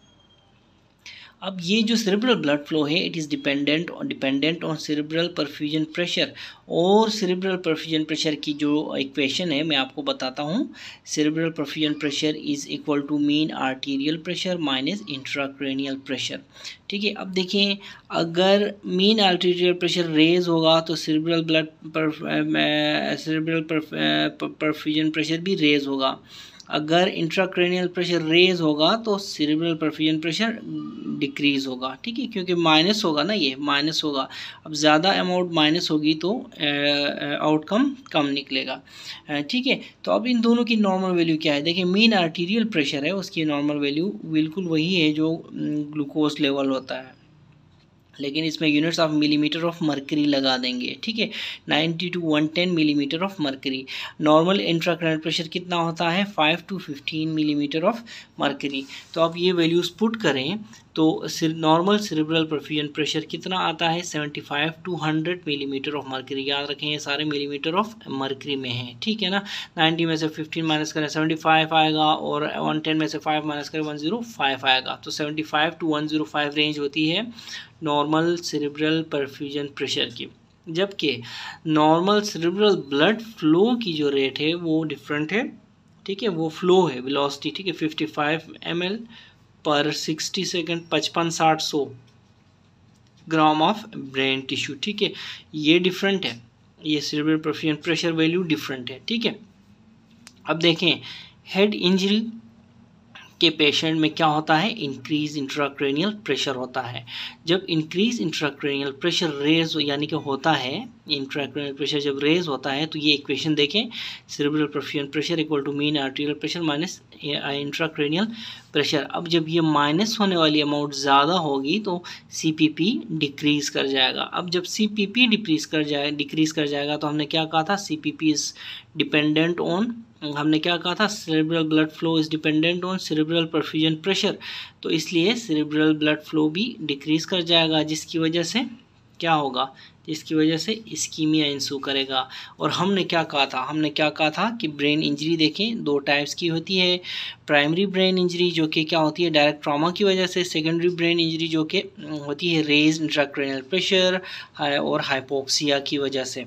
अब ये जो सेरेब्रल ब्लड फ्लो है it is dependent on cerebral perfusion pressure, और सेरेब्रल परफ्यूजन प्रेशर की जो इक्वेशन है मैं आपको बताता हूँ। Cerebral perfusion pressure is equal to mean arterial pressure minus intracranial pressure. ठीक है, अब देखें अगर मीन आर्टीरियल प्रेशर रेज होगा तो सेरेब्रल परफ्यूजन प्रेशर भी रेज होगा। अगर इंट्राक्रैनियल प्रेशर रेज होगा तो सेरेब्रल परफ्यूजन प्रेशर डिक्रीज होगा। ठीक है, क्योंकि माइनस होगा ना, ये माइनस होगा। अब ज़्यादा अमाउंट माइनस होगी तो आउटकम कम निकलेगा। ठीक है, तो अब इन दोनों की नॉर्मल वैल्यू क्या है? देखिए मीन आर्टीरियल प्रेशर है, उसकी नॉर्मल वैल्यू बिल्कुल वही है जो ग्लूकोज लेवल होता है, लेकिन इसमें units of millimetre of mercury लगा देंगे। ठीक है, 90 to 110 millimetre of mercury. Normal intracranial pressure कितना होता है? 5 to 15 मिलीमीटर ऑफ मर्करी। तो अब ये वैल्यूज़ पुट करें तो नॉर्मल सेरेब्रल परफ्यूजन प्रेशर कितना आता है? 75 to 100 मिलीमीटर ऑफ मर्करी। याद रखें ये सारे मिलीमीटर ऑफ मर्करी में है। ठीक है ना, 90 में से 15 माइनस करें 75 आएगा, और 110 में से 5 माइनस करें 105 आएगा। तो 75 to 105 रेंज होती है नॉर्मल सेरेब्रल परफ्यूजन प्रेशर की। जबकि नॉर्मल सेरेब्रल ब्लड फ्लो की जो रेट है वो डिफरेंट है। ठीक है, वो फ्लो है, वेलोसिटी। ठीक है, 55 ml पर 60 second, 55-60-100 gram of brain tissue. ठीक है, ये डिफरेंट है, ये cerebral perfusion pressure value different है। ठीक है, अब देखें हेड इंजरी के पेशेंट में क्या होता है? इंक्रीज इंट्राक्रैनियल प्रेशर होता है। जब इंक्रीज इंट्राक्रैनियल प्रेशर रेज यानी कि होता है, इंट्राक्रैनियल प्रेशर जब रेज होता है तो ये इक्वेशन देखें, cerebral perfusion pressure equal to mean arterial pressure minus intracranial pressure. अब जब ये माइनस होने वाली अमाउंट ज़्यादा होगी तो CPP डिक्रीज़ कर जाएगा। अब जब CPP डिक्रीज़ कर जाएगा तो हमने क्या कहा था? CPP इज़ डिपेंडेंट ऑन, हमने क्या कहा था? Cerebral blood flow is dependent on cerebral perfusion pressure. तो इसलिए सेरेब्रल ब्लड फ्लो भी डिक्रीज़ कर जाएगा, जिसकी वजह से क्या होगा? जिसकी वजह से इस्कीमिया इंसू करेगा। और हमने क्या कहा था? हमने क्या कहा था कि ब्रेन इंजरी देखें दो टाइप्स की होती है। प्राइमरी ब्रेन इंजरी जो कि क्या होती है? डायरेक्ट ट्रॉमा की वजह से। सेकेंडरी ब्रेन इंजरी जो कि होती है रेज इंट्राक्रैनियल प्रेशर और हाइपोक्सिया की वजह से।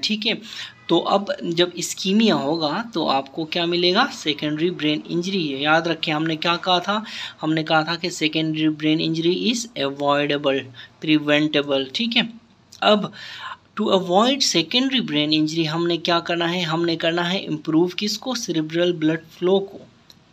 ठीक है, तो अब जब इस्कीमिया होगा तो आपको क्या मिलेगा? सेकेंडरी ब्रेन इंजरी है। याद रखें हमने क्या कहा था? हमने कहा था कि secondary brain injury is avoidable, preventable. ठीक है, अब to avoid secondary brain injury हमने क्या करना है? हमने करना है इम्प्रूव किसको? सेरेब्रल ब्लड फ्लो को।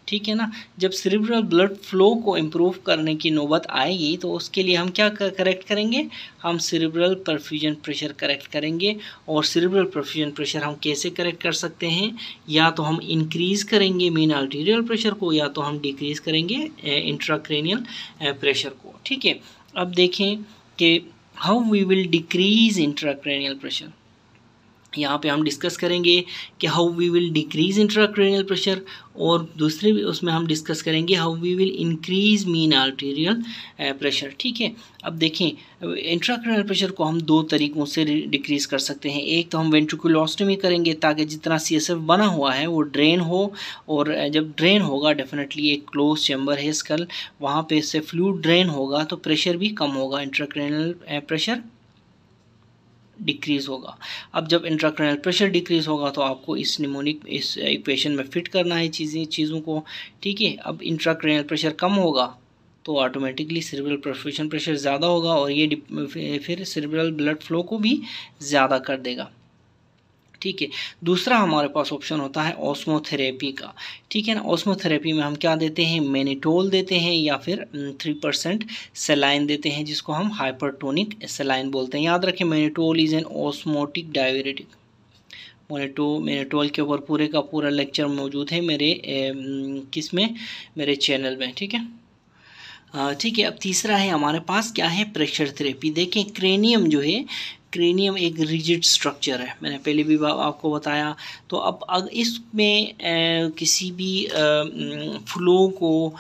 ठीक है ना, जब सेरेब्रल ब्लड फ्लो को इम्प्रूव करने की नौबत आएगी तो उसके लिए हम क्या करेक्ट करेंगे? हम सेरेब्रल परफ्यूजन प्रेशर करेक्ट करेंगे। और सेरेब्रल परफ्यूजन प्रेशर हम कैसे करेक्ट कर सकते हैं? या तो हम इंक्रीज़ करेंगे मीन आर्टीरियल प्रेशर को, या तो हम डिक्रीज़ करेंगे इंट्राक्रैनियल प्रेशर को। ठीक है, अब देखें कि how we will decrease intracranial pressure. यहाँ पे हम डिस्कस करेंगे कि how we will decrease intracranial pressure, और दूसरे उसमें हम डिस्कस करेंगे how we will increase mean arterial pressure. ठीक है, अब देखें इंट्राक्रैनियल प्रेशर को हम दो तरीक़ों से डिक्रीज़ कर सकते हैं। एक तो हम वेंट्रिकुलोस्टमी करेंगे ताकि जितना CSF बना हुआ है वो ड्रेन हो, और जब ड्रेन होगा डेफिनेटली एक क्लोज चैम्बर है स्कल, वहाँ पे से फ्लूइड ड्रेन होगा तो प्रेशर भी कम होगा, इंट्राक्रैनियल प्रेशर डिक्रीज़ होगा। अब जब इंट्राक्रैनियल प्रेशर डिक्रीज़ होगा तो आपको इस निमोनिक इस इक्वेशन में फिट करना है चीज़ों को। ठीक है, अब इंट्राक्रैनियल प्रेशर कम होगा तो ऑटोमेटिकली सेरेब्रल परफ्यूजन प्रेशर ज़्यादा होगा, और ये फिर सेरेब्रल ब्लड फ्लो को भी ज़्यादा कर देगा। ठीक है, दूसरा हमारे पास ऑप्शन होता है ऑस्मोथेरेपी का। ठीक है ना, ऑस्मोथेरेपी में हम क्या देते हैं? मैनिटोल देते हैं या फिर 3% सेलाइन देते हैं, जिसको हम हाइपरटोनिक सेलाइन बोलते हैं। याद रखें mannitol is an osmotic diuretic. Mannitol के ऊपर पूरे का पूरा लेक्चर मौजूद है मेरे चैनल में। ठीक है, ठीक है, अब तीसरा है हमारे पास क्या है? Pressure therapy. देखें क्रेनियम जो है, क्रेनियम एक रिजिड स्ट्रक्चर है, मैंने पहले भी आपको बताया। तो अब इसमें किसी भी फ्लो को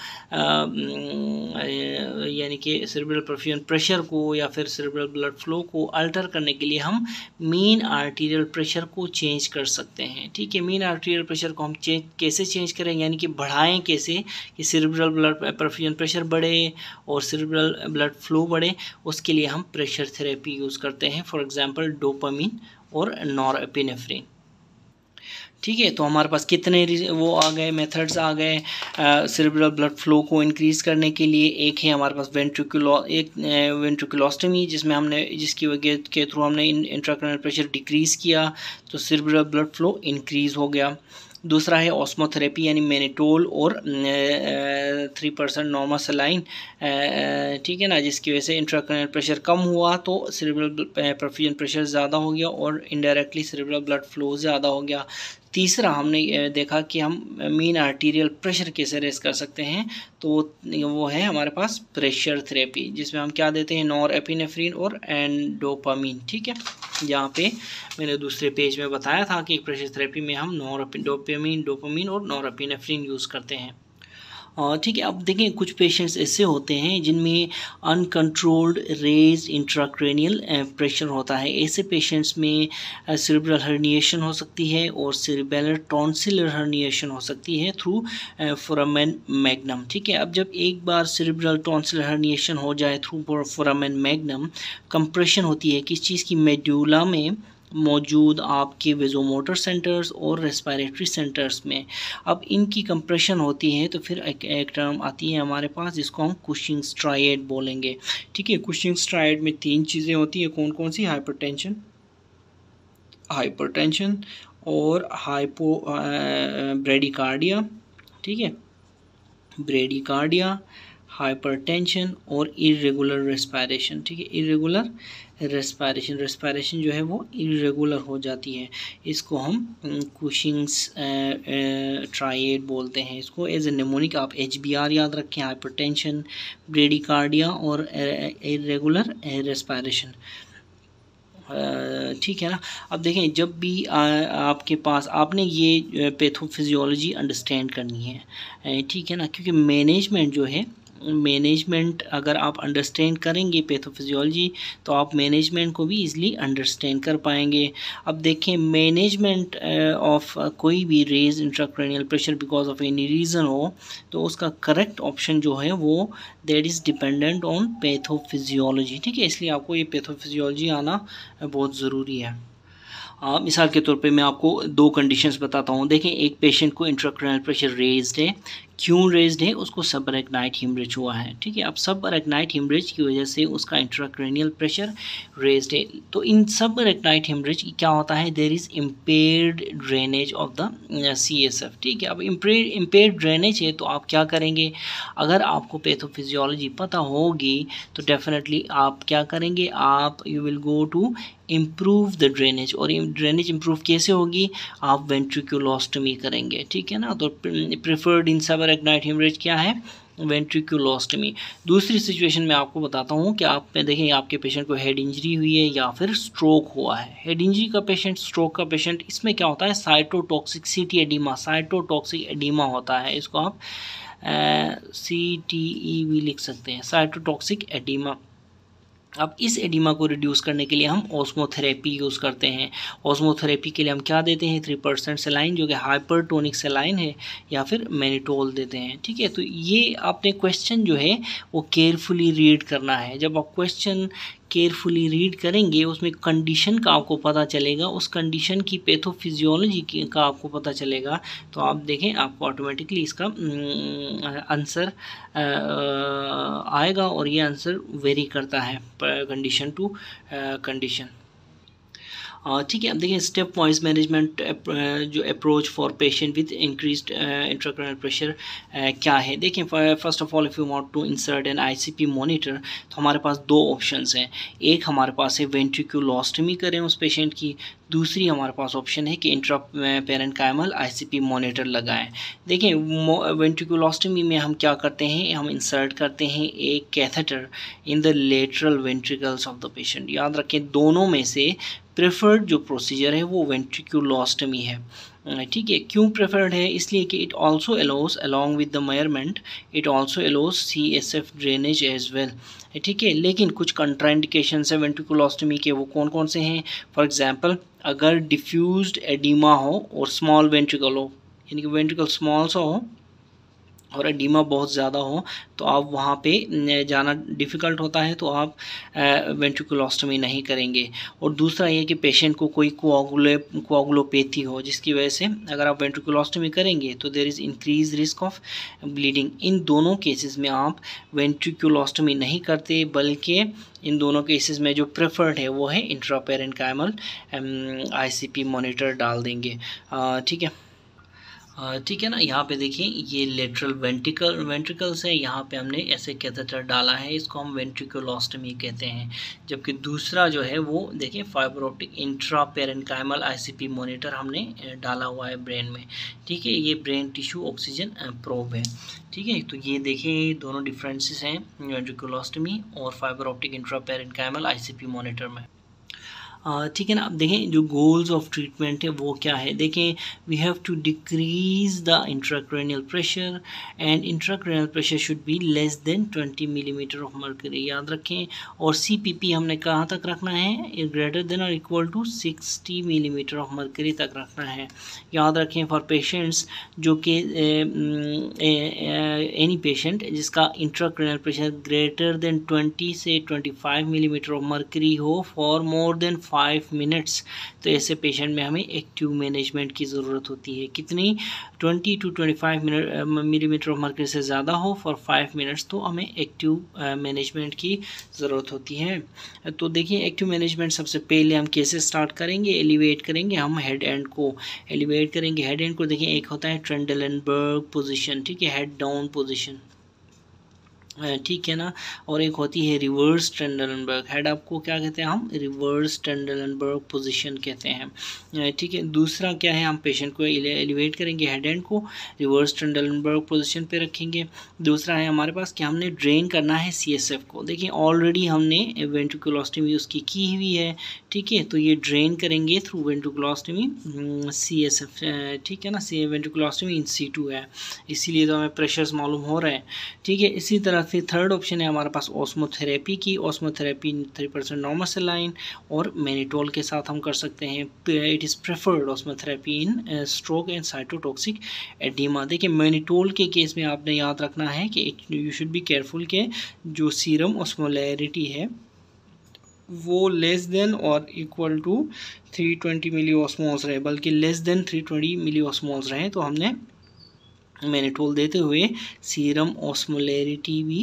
यानी कि सेरेब्रल परफ्यूजन प्रेशर को या फिर सेरेब्रल ब्लड फ्लो को अल्टर करने के लिए हम मेन आर्टीरियल प्रेशर को चेंज कर सकते हैं। ठीक है, मेन आर्टीरियल प्रेशर को हम कैसे चेंज करें, यानी कि बढ़ाएं कैसे कि सेरेब्रल ब्लड परफ्यूजन प्रेशर बढ़े और सेरेब्रल ब्लड फ्लो बढ़े, उसके लिए हम प्रेशर थेरेपी यूज़ करते हैं, फॉर एग्जांपल डोपामिन और नॉरएपिनेफ्रिन। ठीक है, तो हमारे पास कितने वो आ गए, मेथड्स आ गए सेरेब्रल ब्लड फ्लो को इंक्रीज़ करने के लिए। एक है हमारे पास वेंट्रिकुलोस्टमी, जिसकी वजह के थ्रू हमने इंट्राक्रैनियल प्रेशर डिक्रीज़ किया तो सेरेब्रल ब्लड फ्लो इंक्रीज़ हो गया। दूसरा है ऑस्मोथेरेपी, यानी मैनिटोल और 3% नॉर्मल सलाइन, ठीक है ना, जिसकी वजह से इंट्राक्रैनियल प्रेशर कम हुआ तो सेरेब्रल परफ्यूजन प्रेशर ज़्यादा हो गया और इनडायरेक्टली सेरेब्रल ब्लड फ्लो ज़्यादा हो गया। तीसरा हमने देखा कि हम मेन आर्टीरियल प्रेशर कैसे रेस कर सकते हैं, तो वो है हमारे पास प्रेशर थेरेपी, जिसमें हम क्या देते हैं, नॉरएपिनेफ्रिन और डोपामिन। ठीक है, यहाँ पे मैंने दूसरे पेज में बताया था कि प्रेशर थेरेपी में हम डोपामिन और नॉरएपिनेफ्रिन यूज़ करते हैं। ठीक है, अब देखें कुछ पेशेंट्स ऐसे होते हैं जिनमें अनकंट्रोल्ड रेज इंट्राक्रैनियल प्रेशर होता है। ऐसे पेशेंट्स में सेरेब्रल हर्निएशन हो सकती है और सेरेब्रल टॉन्सिलर हर्निएशन हो सकती है थ्रू फोरामेन मैग्नम। ठीक है, अब जब एक बार सेरेब्रल टॉन्सिलर हर्निएशन हो जाए थ्रू फोरामेन मैग्नम, कंप्रेशन होती है किस चीज़ की, मेड्यूला में मौजूद आपके वेजोमोटर सेंटर्स और रेस्पिरेटरी सेंटर्स में। अब इनकी कंप्रेशन होती है तो फिर एक टर्म आती है हमारे पास जिसको हम कुशिंग्स ट्रायड बोलेंगे। ठीक है, कुशिंग्स ट्रायड में 3 चीज़ें होती हैं, कौन कौन सी, हाइपरटेंशन और ब्रेडिकार्डिया। ठीक है, ब्रेडिकार्डिया, हाइपरटेंशन और इरेगुलर रेस्पिरेशन। ठीक है, इरेगुलर रेस्पिरेशन जो है वो इरेगुलर हो जाती है, इसको हम कुशिंग्स ट्रायड बोलते हैं। इसको एज ए निमोनिक आप HBR याद रखें, हाइपरटेंशन, ब्रेडिकार्डिया और इरेगुलर रेस्पिरेशन। ठीक है ना। अब देखें, जब भी आपके पास आपने ये पैथोफिजियोलॉजी अंडरस्टैंड करनी है, ठीक है ना, क्योंकि मैनेजमेंट अगर आप अंडरस्टैंड करेंगे पैथोफिजियोलॉजी तो आप मैनेजमेंट को भी इजीली अंडरस्टैंड कर पाएंगे। अब देखें, मैनेजमेंट ऑफ कोई भी raise intracranial pressure because of any reason हो तो उसका करेक्ट ऑप्शन जो है वो that is dependent on pathophysiology. ठीक है, इसलिए आपको ये पैथोफिजियोलॉजी आना बहुत ज़रूरी है। मिसाल के तौर पे मैं आपको 2 कंडीशंस बताता हूँ। देखें, एक पेशेंट को इंट्राक्रैनियल प्रेशर रेज्ड है, क्यों रेज्ड है, उसको सबअरेक्नाइट हिमरेज हुआ है। ठीक है, अब सबअरेक्नाइट हिमरेज की वजह से उसका इंट्राक्रैनियल प्रेशर रेज्ड है। तो इन सबअरेक्नाइट हिमरेज क्या होता है, there is impaired drainage of the CSF। ठीक है, अब इम्पेयर्ड ड्रेनेज है तो आप क्या करेंगे, अगर आपको पैथोफिजियोलॉजी पता होगी तो डेफिनेटली आप क्या करेंगे, आप you will go to improve the drainage. और ड्रेनेज इम्प्रूव कैसे होगी, आप वेंट्रिकुलोस्टमी करेंगे। ठीक है ना, तो प्रेफर्ड इन सबअरेक्नाइट हिमरेज क्या है, वेंट्रिकुलोस्टमी। दूसरी सिचुएशन में आपको बताता हूँ कि आप देखें आपके पेशेंट को हेड इंजरी हुई है या फिर स्ट्रोक हुआ है। हेड इंजरी का पेशेंट, स्ट्रोक का पेशेंट, इसमें क्या होता है, साइटोटॉक्सिसिटी एडिमा, साइटोटॉक्सिक एडिमा होता है, इसको आप CTE भी लिख सकते हैं, साइटोटॉक्सिक एडिमा। अब इस एडिमा को रिड्यूस करने के लिए हम ऑस्मोथेरेपी यूज़ करते हैं। ऑस्मोथेरेपी के लिए हम क्या देते हैं, 3% सलाइन जो कि हाइपरटोनिक सलाइन है, या फिर मैनिटोल देते हैं। ठीक है, तो ये आपने क्वेश्चन जो है वो केयरफुली रीड करना है। जब आप क्वेश्चन केयरफुली रीड करेंगे उसमें कंडीशन का आपको पता चलेगा, उस कंडीशन की पैथोफिजियोलॉजी का आपको पता चलेगा, तो आप देखें आपको ऑटोमेटिकली इसका आंसर आएगा और ये आंसर वेरी करता है कंडीशन टू कंडीशन। ठीक है। अब देखिए स्टेप वाइज मैनेजमेंट जो approach for patient with increased intracranial pressure क्या है। देखिए first of all if you want to insert an ICP monitor तो हमारे पास दो ऑप्शंस हैं। एक हमारे पास है वेंट्रिकुलोस्टमी करें उस पेशेंट की, दूसरी हमारे पास ऑप्शन है कि इंट्रा पेरेन्काइमल आईसीपी मॉनिटर लगाएं। देखिए वेंट्रिकुलोस्टमी में हम क्या करते हैं, हम इंसर्ट करते हैं एक catheter in the lateral ventricles of the patient. याद रखें दोनों में से प्रेफर्ड जो प्रोसीजर है वो वेंट्रिकुलोस्टमी है। ठीक है, क्यों प्रेफर्ड है, इसलिए कि it also allows along with the measurement it also allows CSF drainage as well. ठीक है, लेकिन कुछ कंट्राइंडिकेशंस है वेंट्रिकुलोस्टमी के, वो कौन कौन से हैं। फॉर एग्जांपल अगर डिफ्यूज्ड एडिमा हो और स्मॉल वेंट्रिकल हो, यानी कि वेंट्रिकल स्मॉल सा हो और एडिमा बहुत ज़्यादा हो तो आप वहाँ पे जाना डिफ़िकल्ट होता है, तो आप वेंट्रिकुलोस्टमी नहीं करेंगे। और दूसरा ये कि पेशेंट को कोई कोआगुलोपैथी हो जिसकी वजह से अगर आप वेंट्रिकुलोस्टमी करेंगे तो there is increase risk of bleeding. इन दोनों केसेस में आप वेंट्रिकुलोस्टमी नहीं करते, बल्कि इन दोनों केसेस में जो प्रेफर्ड है वो है इंट्रापेरेन्काइमल आईसीपी मॉनिटर डाल देंगे। ठीक है, ठीक है ना। यहाँ पे देखिए ये लेटरल वेंट्रिकल्स है, यहाँ पे हमने ऐसे कैथेटर डाला है, इसको हम वेंट्रिकुलोस्टमी कहते हैं। जबकि दूसरा जो है वो देखिए fibre optic intra parenchymal ICP monitor हमने डाला हुआ है ब्रेन में। ठीक है, ये ब्रेन टिश्यू ऑक्सीजन प्रोब है। ठीक है, तो ये देखिए दोनों डिफरेंसेस हैं वेंट्रिकुलोस्टमी और fibre optic intra parenchymal ICP monitor में। ठीक है ना। अब देखें जो गोल्स ऑफ ट्रीटमेंट है वो क्या है। देखें we have to decrease the intracranial pressure and intracranial pressure should be less than 20 millimetre of mercury, याद रखें। और सीपीपी हमने कहाँ तक रखना है, ग्रेटर देन और equal to 60 millimetre of mercury तक रखना है, याद रखें। फॉर पेशेंट्स जो कि एनी पेशेंट जिसका इंट्राक्रैनियल प्रेशर ग्रेटर देन 20 से 25 मिलीमीटर ऑफ मर्करी हो फॉर मोर देन 5 मिनट्स, तो ऐसे पेशेंट में हमें एक्टिव मैनेजमेंट की ज़रूरत होती है। कितनी, 20 to 25 मिलीमीटर ऑफ मर्करी से ज़्यादा हो फॉर 5 मिनट्स, तो हमें एक्टिव मैनेजमेंट की ज़रूरत होती है। तो देखिए एक्टिव मैनेजमेंट सबसे पहले हम कैसे स्टार्ट करेंगे, एलिवेट करेंगे हम हेड एंड को, एलिवेट करेंगे हेड एंड को। देखिए एक होता है ट्रेंडलेनबर्ग पोजीशन, ठीक है, हेड डाउन पोजीशन, ठीक है ना। और एक होती है रिवर्स ट्रेंडलेनबर्ग, हेड अप को क्या कहते हैं हम, रिवर्स ट्रेंडलेनबर्ग पोजीशन कहते हैं। ठीक है, दूसरा क्या है, हम पेशेंट को एलिवेट करेंगे हेड एंड को, रिवर्स ट्रेंडलेनबर्ग पोजीशन पे रखेंगे। दूसरा है हमारे पास कि हमने ड्रेन करना है सीएसएफ को। देखिए ऑलरेडी हमने वेंट्रिकुलोस्टमी उसकी की हुई है, ठीक है, तो ये ड्रेन करेंगे थ्रू वेंट्रिकुलोस्टमी सीएसएफ, ठीक है ना। वेंट्रिकुलोस्टमी इन सीटू है, इसीलिए तो हमें प्रेशर्स मालूम हो रहे हैं। ठीक है, इसी तरह से थर्ड ऑप्शन है हमारे पास ऑस्मोथेरेपी की, ऑस्मोथेरेपी 3% नॉर्मल सेलाइन और मैनिटोल के साथ हम कर सकते हैं। It is preferred osmotherapy in stroke and cytotoxic oedema. देखिए मैनिटोल के केस में आपने याद रखना है कि यू शुड बी केयरफुल के जो सीरम ऑस्मोलैरिटी है वो लेस देन और इक्वल टू 320 मिली ऑस्मोल्स रहे, बल्कि लेस देन 320 मिली ऑस्मोल्स रहे, तो हमने मैनिटोल देते हुए सीरम ऑस्मोलैरिटी भी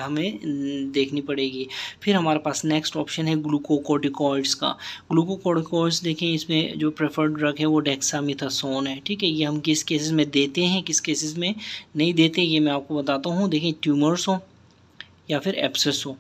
हमें देखनी पड़ेगी। फिर हमारे पास नेक्स्ट ऑप्शन है ग्लूकोकोर्टिकॉइड्स का। ग्लूकोकोर्टिकॉइड्स देखें इसमें जो प्रेफर्ड ड्रग है वो डेक्सामेथासोन है, ठीक है। ये हम किस केसेस में देते हैं, किस केसेस में नहीं देते, ये मैं आपको बताता हूँ। देखें ट्यूमर्स हो या फिर एब्सेस हो,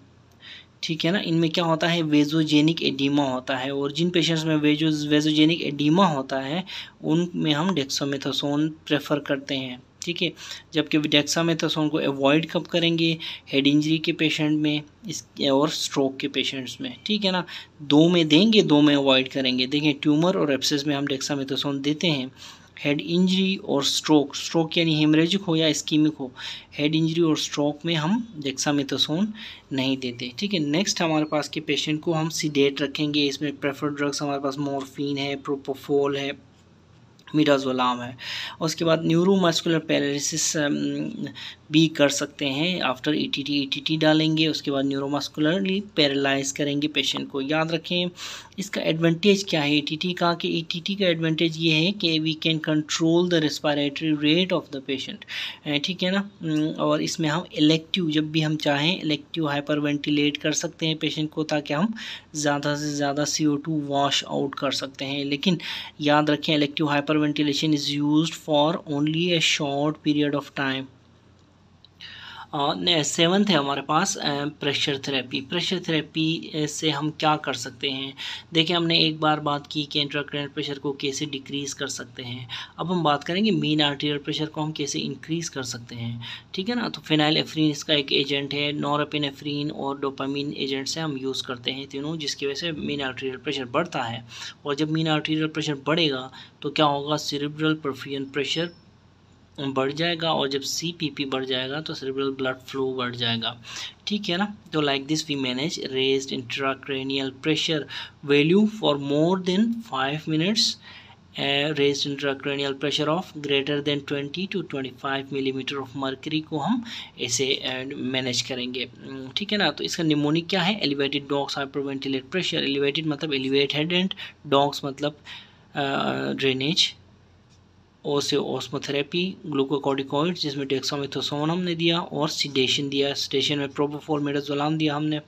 ठीक है ना, इनमें क्या होता है, वेजोजेनिक एडिमा होता है, और जिन पेशेंट्स में वेजोजेनिक एडिमा होता है उनमें हम डेक्सामेथासोन प्रेफर करते हैं, ठीक है। जबकि डेक्सामेथासोन को अवॉइड कब करेंगे, हेड इंजरी के पेशेंट में और स्ट्रोक के पेशेंट्स में, ठीक है ना। दो में देंगे, दो में अवॉइड करेंगे। देखें ट्यूमर और एब्सेस में हम डेक्सामेथासोन देते हैं, हेड इंजरी और स्ट्रोक यानी हेमरेजिक हो या इस्कीमिक हो, हेड इंजरी और स्ट्रोक में हम डेक्सामेथासोन नहीं देते, ठीक है। नेक्स्ट हमारे पास के पेशेंट को हम सीडेट रखेंगे। इसमें प्रेफर्ड ड्रग्स हमारे पास मॉर्फिन है, प्रोपोफोल है, मिडाज़ोलाम है। उसके बाद न्यूरोमस्कुलर पैरालिसिस भी कर सकते हैं आफ्टर ईटीटी डालेंगे। उसके बाद न्यूरोमस्कुलरली पैरालाइज करेंगे पेशेंट को। याद रखें इसका एडवांटेज क्या है ईटीटी का, कि ईटीटी का एडवांटेज ये है कि we can control the respiratory rate of the patient, ठीक है ना। और इसमें हम इलेक्टिव, जब भी हम चाहें इलेक्टिव हाइपर वेंटिलेट कर सकते हैं पेशेंट को, ताकि हम ज़्यादा से ज़्यादा CO2 वॉश आउट कर सकते हैं। लेकिन याद रखें elective hyper ventilation is used for only A short period of time. Seventh है हमारे पास प्रेशर थेरेपी। प्रेशर थेरेपी से हम क्या कर सकते हैं? देखिए हमने एक बार बात की कि इंट्राक्रैनियल प्रेशर को कैसे डिक्रीज़ कर सकते हैं। अब हम बात करेंगे मीन आर्टीरियल प्रेशर को हम कैसे इंक्रीज़ कर सकते हैं, ठीक है ना। तो फिनाइलेफ्रीन इसका एक एजेंट है, नॉरएपिनेफ्रीन और डोपामीन एजेंट से हम यूज़ करते हैं तीनों, जिसकी वजह से मीन आर्टीरियल प्रेशर बढ़ता है। और जब मीन आर्टीरियल प्रेशर बढ़ेगा तो क्या होगा, सेरेब्रल परफ्यूजन प्रेशर बढ़ जाएगा, और जब CPP बढ़ जाएगा तो सेरेब्रल ब्लड फ्लो बढ़ जाएगा, ठीक है ना। तो like this we manage raised intracranial pressure value for more than 5 minutes. Raised intracranial pressure of greater than 20 to 25 millimetre of mercury को हम ऐसे मैनेज करेंगे, ठीक है ना। तो इसका निमोनिक क्या है, एलिवेटेड डॉग्स हाइपरवेंटिलेट प्रेशर। एलिवेटेड मतलब एलिवेट हेड एंड डॉग्स मतलब ड्रेनेज। ओ से ऑस्मोथेरेपी, ग्लूकोकॉर्टिकॉइड जिसमें डेक्सामेथासोन हमने दिया, और सिडेशन दिया। सिडेशन में प्रोपोफोल मिडाज़ोलाम दिया हमने,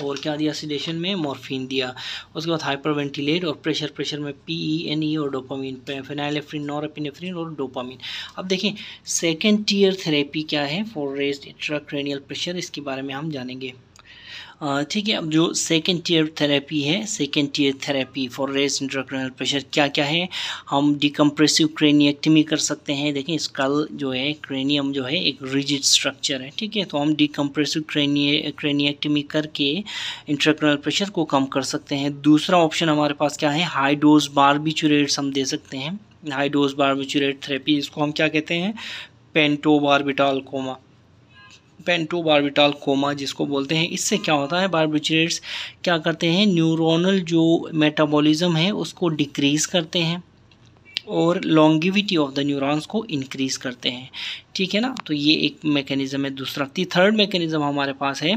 और क्या दिया सिडेशन में, मॉर्फिन दिया। उसके बाद हाइपर वेंटिलेट और प्रेशर में PENE और डोपामीन, फिनाइलेफ्रीन, नॉरएपिनेफ्रीन और डोपामीन। अब देखें सेकेंड टियर थेरेपी क्या है फॉर रेज्ड इंट्राक्रैनियल प्रेशर, इसके बारे में हम जानेंगे, ठीक है। अब जो सेकेंड टियर थेरेपी है, second tier therapy for raised intracranial pressure क्या क्या है, हम डिकम्प्रेसिव क्रेनिएक्टमी कर सकते हैं। देखें स्कल जो है, क्रेनियम जो है एक रिजिड स्ट्रक्चर है, ठीक है। तो हम डिकम्प्रेसिव क्रेनिएक्टमी करके इंट्राक्रैनियल प्रेशर को कम कर सकते हैं। दूसरा ऑप्शन हमारे पास क्या है, हाई डोज बारबिचुरेट्स हम दे सकते हैं। हाई डोज बारबिचुरेट थेरेपी, इसको हम क्या कहते हैं, पेंटोबार्बिटॉल कोमा, पेंटोबार्बिटॉल कोमा जिसको बोलते हैं। इससे क्या होता है, बारबिचुरेट्स क्या करते हैं, न्यूरोनल जो मेटाबॉलिज्म है उसको डिक्रीज़ करते हैं और लॉन्गिविटी ऑफ द न्यूरॉन्स को इंक्रीज़ करते हैं, ठीक है ना। तो ये एक मैकेनिज़्म है। दूसरा थर्ड मैकेनिज़्म हमारे पास है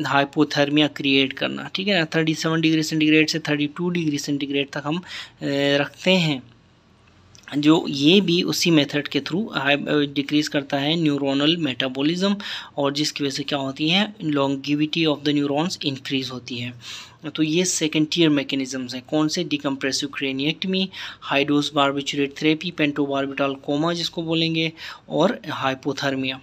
हाइपोथर्मिया क्रिएट करना, ठीक है ना। 37 डिग्री सेंटीग्रेड से 32 डिग्री सेंटीग्रेड तक हम रखते हैं, जो ये भी उसी मेथड के थ्रू डिक्रीज़ करता है न्यूरोनल मेटाबॉलिज्म, और जिसकी वजह से क्या होती है, longevity of the neurons increase होती है। तो ये सेकेंड टियर मैकेनिज़म्स हैं। कौन से, decompressive craniectomy, high dose barbiturate therapy, pentobarbital coma जिसको बोलेंगे, और हाइपोथर्मिया।